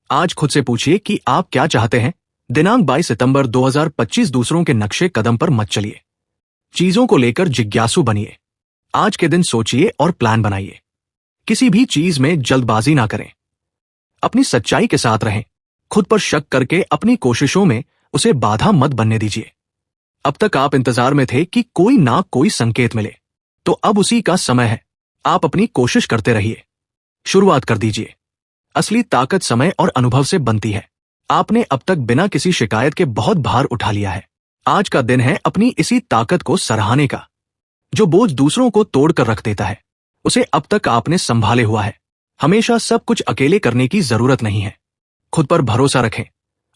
आज खुद से पूछिए कि आप क्या चाहते हैं। दिनांक 22 सितंबर 2025। दूसरों के नक्शे कदम पर मत चलिए। चीजों को लेकर जिज्ञासु बनिए। आज के दिन सोचिए और प्लान बनाइए। किसी भी चीज में जल्दबाजी ना करें। अपनी सच्चाई के साथ रहें। खुद पर शक करके अपनी कोशिशों में उसे बाधा मत बनने दीजिए। अब तक आप इंतजार में थे कि कोई ना कोई संकेत मिले, तो अब उसी का समय है। आप अपनी कोशिश करते रहिए। शुरुआत कर दीजिए। असली ताकत समय और अनुभव से बनती है। आपने अब तक बिना किसी शिकायत के बहुत भार उठा लिया है। आज का दिन है अपनी इसी ताकत को सराहने का। जो बोझ दूसरों को तोड़कर रख देता है, उसे अब तक आपने संभाले हुआ है। हमेशा सब कुछ अकेले करने की जरूरत नहीं है। खुद पर भरोसा रखें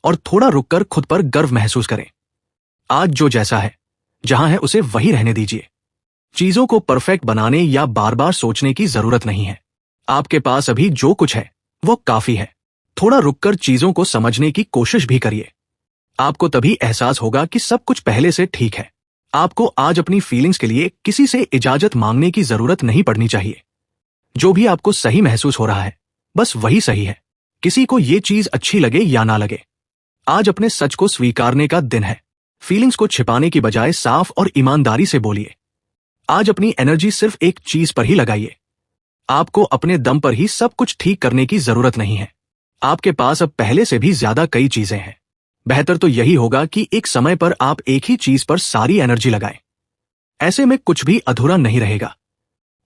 और थोड़ा रुककर खुद पर गर्व महसूस करें। आज जो जैसा है, जहां है उसे वही रहने दीजिए। चीजों को परफेक्ट बनाने या बार बार सोचने की जरूरत नहीं है। आपके पास अभी जो कुछ है वो काफी है। थोड़ा रुककर चीजों को समझने की कोशिश भी करिए। आपको तभी एहसास होगा कि सब कुछ पहले से ठीक है। आपको आज अपनी फीलिंग्स के लिए किसी से इजाजत मांगने की जरूरत नहीं पड़नी चाहिए। जो भी आपको सही महसूस हो रहा है, बस वही सही है। किसी को ये चीज अच्छी लगे या ना लगे। आज अपने सच को स्वीकारने का दिन है। फीलिंग्स को छिपाने की बजाय साफ और ईमानदारी से बोलिए। आज अपनी एनर्जी सिर्फ एक चीज पर ही लगाइए। आपको अपने दम पर ही सब कुछ ठीक करने की जरूरत नहीं है। आपके पास अब पहले से भी ज्यादा कई चीजें हैं। बेहतर तो यही होगा कि एक समय पर आप एक ही चीज पर सारी एनर्जी लगाएं। ऐसे में कुछ भी अधूरा नहीं रहेगा।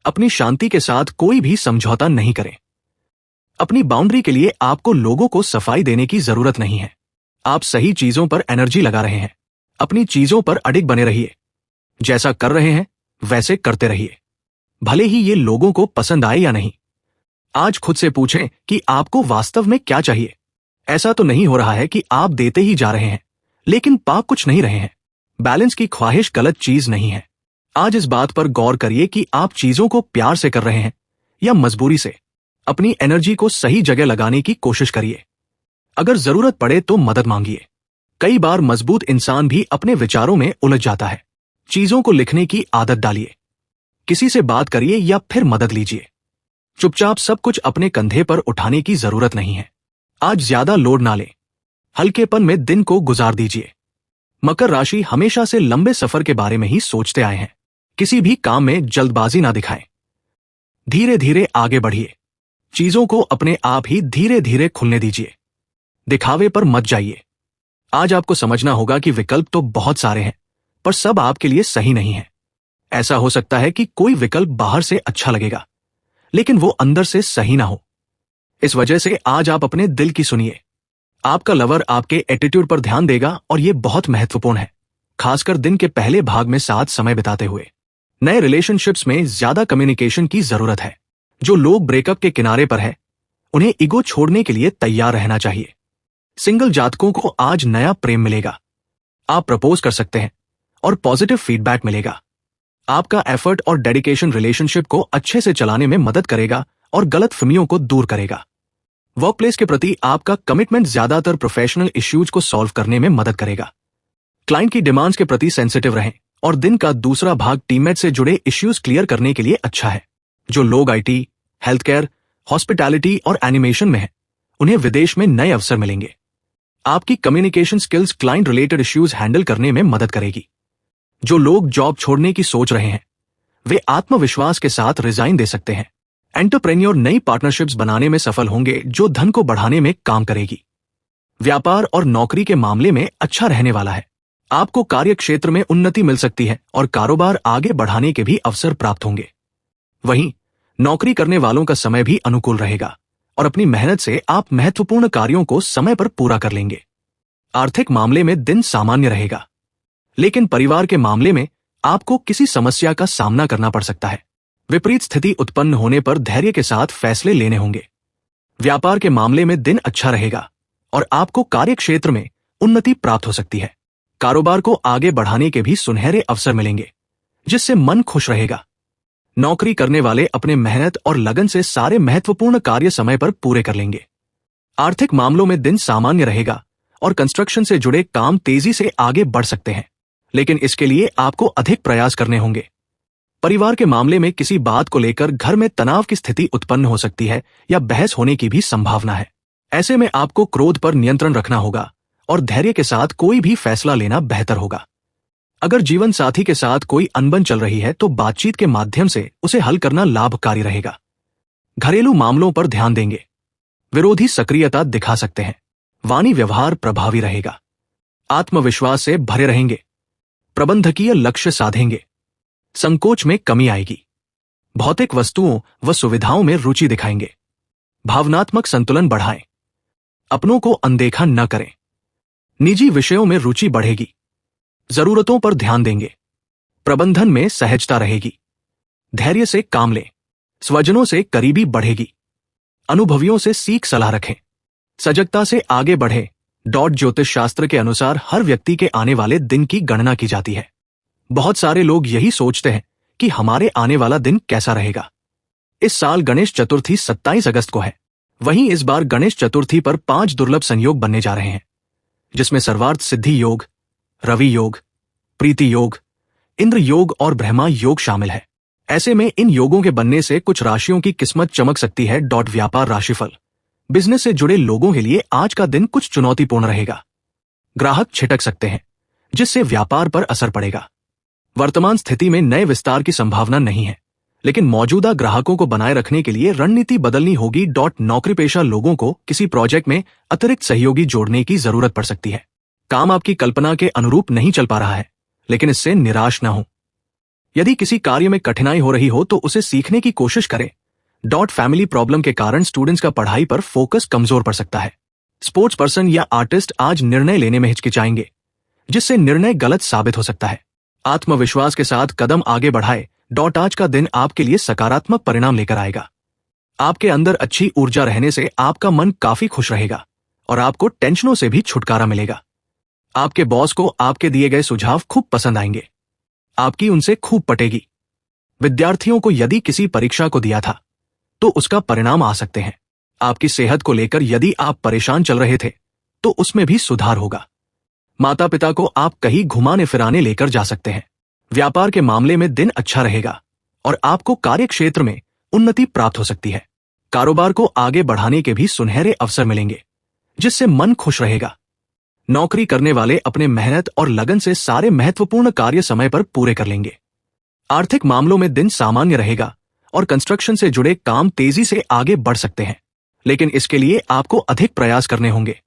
अपनी शांति के साथ कोई भी समझौता नहीं करें। अपनी बाउंड्री के लिए आपको लोगों को सफाई देने की जरूरत नहीं है। आप सही चीजों पर एनर्जी लगा रहे हैं। अपनी चीजों पर अडिग बने रहिए। जैसा कर रहे हैं वैसे करते रहिए, भले ही ये लोगों को पसंद आए या नहीं। आज खुद से पूछें कि आपको वास्तव में क्या चाहिए। ऐसा तो नहीं हो रहा है कि आप देते ही जा रहे हैं लेकिन पा कुछ नहीं रहे हैं। बैलेंस की ख्वाहिश गलत चीज नहीं है। आज इस बात पर गौर करिए कि आप चीजों को प्यार से कर रहे हैं या मजबूरी से। अपनी एनर्जी को सही जगह लगाने की कोशिश करिए। अगर जरूरत पड़े तो मदद मांगिए। कई बार मजबूत इंसान भी अपने विचारों में उलझ जाता है। चीजों को लिखने की आदत डालिए। किसी से बात करिए या फिर मदद लीजिए। चुपचाप सब कुछ अपने कंधे पर उठाने की जरूरत नहीं है। आज ज्यादा लोड ना लें। हल्केपन में दिन को गुजार दीजिए। मकर राशि हमेशा से लंबे सफर के बारे में ही सोचते आए हैं। किसी भी काम में जल्दबाजी ना दिखाएं। धीरे धीरे आगे बढ़िए। चीजों को अपने आप ही धीरे धीरे खुलने दीजिए। दिखावे पर मत जाइए। आज आपको समझना होगा कि विकल्प तो बहुत सारे हैं, पर सब आपके लिए सही नहीं है। ऐसा हो सकता है कि कोई विकल्प बाहर से अच्छा लगेगा, लेकिन वो अंदर से सही ना हो। इस वजह से आज आप अपने दिल की सुनिए। आपका लवर आपके एटीट्यूड पर ध्यान देगा और ये बहुत महत्वपूर्ण है, खासकर दिन के पहले भाग में साथ समय बिताते हुए। नए रिलेशनशिप्स में ज्यादा कम्युनिकेशन की जरूरत है। जो लोग ब्रेकअप के किनारे पर है, उन्हें ईगो छोड़ने के लिए तैयार रहना चाहिए। सिंगल जातकों को आज नया प्रेम मिलेगा। आप प्रपोज कर सकते हैं और पॉजिटिव फीडबैक मिलेगा। आपका एफर्ट और डेडिकेशन रिलेशनशिप को अच्छे से चलाने में मदद करेगा और गलतफहमियों को दूर करेगा। वर्कप्लेस के प्रति आपका कमिटमेंट ज्यादातर प्रोफेशनल इश्यूज को सॉल्व करने में मदद करेगा। क्लाइंट की डिमांड्स के प्रति सेंसिटिव रहें और दिन का दूसरा भाग टीममेट से जुड़े इश्यूज क्लियर करने के लिए अच्छा है। जो लोग आईटी, हेल्थ केयर, हॉस्पिटैलिटी और एनिमेशन में हैं, उन्हें विदेश में नए अवसर मिलेंगे। आपकी communication skills client related issues handle करने में मदद करेगी। जो लोग जॉब छोड़ने की सोच रहे हैं, वे आत्मविश्वास के साथ रिजाइन दे सकते हैं। एंटरप्रेन्योर नई पार्टनरशिप्स बनाने में सफल होंगे जो धन को बढ़ाने में काम करेगी। व्यापार और नौकरी के मामले में अच्छा रहने वाला है। आपको कार्य क्षेत्र में उन्नति मिल सकती है और कारोबार आगे बढ़ाने के भी अवसर प्राप्त होंगे। वहीं नौकरी करने वालों का समय भी अनुकूल रहेगा और अपनी मेहनत से आप महत्वपूर्ण कार्यों को समय पर पूरा कर लेंगे। आर्थिक मामले में दिन सामान्य रहेगा, लेकिन परिवार के मामले में आपको किसी समस्या का सामना करना पड़ सकता है। विपरीत स्थिति उत्पन्न होने पर धैर्य के साथ फैसले लेने होंगे। व्यापार के मामले में दिन अच्छा रहेगा और आपको कार्य क्षेत्र में उन्नति प्राप्त हो सकती है। कारोबार को आगे बढ़ाने के भी सुनहरे अवसर मिलेंगे, जिससे मन खुश रहेगा। नौकरी करने वाले अपने मेहनत और लगन से सारे महत्वपूर्ण कार्य समय पर पूरे कर लेंगे। आर्थिक मामलों में दिन सामान्य रहेगा और कंस्ट्रक्शन से जुड़े काम तेजी से आगे बढ़ सकते हैं, लेकिन इसके लिए आपको अधिक प्रयास करने होंगे। परिवार के मामले में किसी बात को लेकर घर में तनाव की स्थिति उत्पन्न हो सकती है या बहस होने की भी संभावना है। ऐसे में आपको क्रोध पर नियंत्रण रखना होगा और धैर्य के साथ कोई भी फैसला लेना बेहतर होगा। अगर जीवन साथी के साथ कोई अनबन चल रही है तो बातचीत के माध्यम से उसे हल करना लाभकारी रहेगा। घरेलू मामलों पर ध्यान देंगे। विरोधी सक्रियता दिखा सकते हैं। वाणी व्यवहार प्रभावी रहेगा। आत्मविश्वास से भरे रहेंगे। प्रबंधकीय लक्ष्य साधेंगे। संकोच में कमी आएगी। भौतिक वस्तुओं व सुविधाओं में रुचि दिखाएंगे। भावनात्मक संतुलन बढ़ाएं। अपनों को अनदेखा न करें। निजी विषयों में रुचि बढ़ेगी। जरूरतों पर ध्यान देंगे। प्रबंधन में सहजता रहेगी। धैर्य से काम लें। स्वजनों से करीबी बढ़ेगी। अनुभवियों से सीख सलाह रखें। सजगता से आगे बढ़े। ज्योतिष शास्त्र के अनुसार हर व्यक्ति के आने वाले दिन की गणना की जाती है। बहुत सारे लोग यही सोचते हैं कि हमारे आने वाला दिन कैसा रहेगा। इस साल गणेश चतुर्थी 27 अगस्त को है। वहीं इस बार गणेश चतुर्थी पर 5 दुर्लभ संयोग बनने जा रहे हैं, जिसमें सर्वार्थ सिद्धि योग, रवि योग, प्रीति योग, इंद्र योग और ब्रह्मा योग शामिल है। ऐसे में इन योगों के बनने से कुछ राशियों की किस्मत चमक सकती है। व्यापार राशिफल। बिजनेस से जुड़े लोगों के लिए आज का दिन कुछ चुनौतीपूर्ण रहेगा। ग्राहक छिटक सकते हैं, जिससे व्यापार पर असर पड़ेगा। वर्तमान स्थिति में नए विस्तार की संभावना नहीं है, लेकिन मौजूदा ग्राहकों को बनाए रखने के लिए रणनीति बदलनी होगी। नौकरी पेशा लोगों को किसी प्रोजेक्ट में अतिरिक्त सहयोगी जोड़ने की जरूरत पड़ सकती है। काम आपकी कल्पना के अनुरूप नहीं चल पा रहा है, लेकिन इससे निराश न हो। यदि किसी कार्य में कठिनाई हो रही हो तो उसे सीखने की कोशिश करें। फैमिली प्रॉब्लम के कारण स्टूडेंट्स का पढ़ाई पर फोकस कमजोर पड़ सकता है। स्पोर्ट्स पर्सन या आर्टिस्ट आज निर्णय लेने में हिचकिचाएंगे, जिससे निर्णय गलत साबित हो सकता है। आत्मविश्वास के साथ कदम आगे बढ़ाए। आज का दिन आपके लिए सकारात्मक परिणाम लेकर आएगा। आपके अंदर अच्छी ऊर्जा रहने से आपका मन काफी खुश रहेगा और आपको टेंशनों से भी छुटकारा मिलेगा। आपके बॉस को आपके दिए गए सुझाव खूब पसंद आएंगे। आपकी उनसे खूब पटेगी। विद्यार्थियों को यदि किसी परीक्षा को दिया था तो उसका परिणाम आ सकते हैं। आपकी सेहत को लेकर यदि आप परेशान चल रहे थे तो उसमें भी सुधार होगा। माता पिता को आप कहीं घुमाने फिराने लेकर जा सकते हैं। व्यापार के मामले में दिन अच्छा रहेगा और आपको कार्य क्षेत्र में उन्नति प्राप्त हो सकती है। कारोबार को आगे बढ़ाने के भी सुनहरे अवसर मिलेंगे, जिससे मन खुश रहेगा। नौकरी करने वाले अपने मेहनत और लगन से सारे महत्वपूर्ण कार्य समय पर पूरे कर लेंगे। आर्थिक मामलों में दिन सामान्य रहेगा और कंस्ट्रक्शन से जुड़े काम तेजी से आगे बढ़ सकते हैं, लेकिन इसके लिए आपको अधिक प्रयास करने होंगे।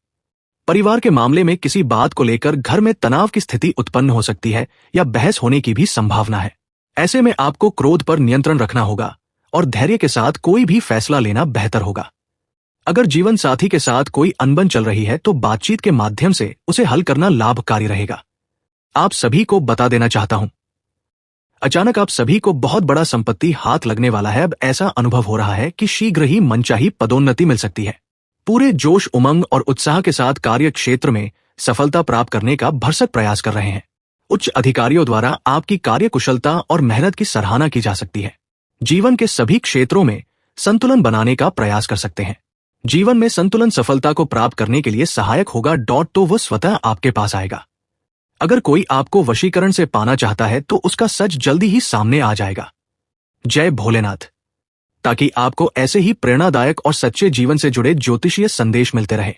परिवार के मामले में किसी बात को लेकर घर में तनाव की स्थिति उत्पन्न हो सकती है या बहस होने की भी संभावना है। ऐसे में आपको क्रोध पर नियंत्रण रखना होगा और धैर्य के साथ कोई भी फैसला लेना बेहतर होगा। अगर जीवन साथी के साथ कोई अनबन चल रही है तो बातचीत के माध्यम से उसे हल करना लाभकारी रहेगा। आप सभी को बता देना चाहता हूं, अचानक आप सभी को बहुत बड़ा संपत्ति हाथ लगने वाला है। अब ऐसा अनुभव हो रहा है कि शीघ्र ही मनचाही पदोन्नति मिल सकती है। पूरे जोश, उमंग और उत्साह के साथ कार्य क्षेत्र में सफलता प्राप्त करने का भरसक प्रयास कर रहे हैं। उच्च अधिकारियों द्वारा आपकी कार्यकुशलता और मेहनत की सराहना की जा सकती है। जीवन के सभी क्षेत्रों में संतुलन बनाने का प्रयास कर सकते हैं। जीवन में संतुलन सफलता को प्राप्त करने के लिए सहायक होगा। तो वो स्वतः आपके पास आएगा। अगर कोई आपको वशीकरण से पाना चाहता है तो उसका सच जल्दी ही सामने आ जाएगा। जय भोलेनाथ। ताकि आपको ऐसे ही प्रेरणादायक और सच्चे जीवन से जुड़े ज्योतिषीय संदेश मिलते रहे।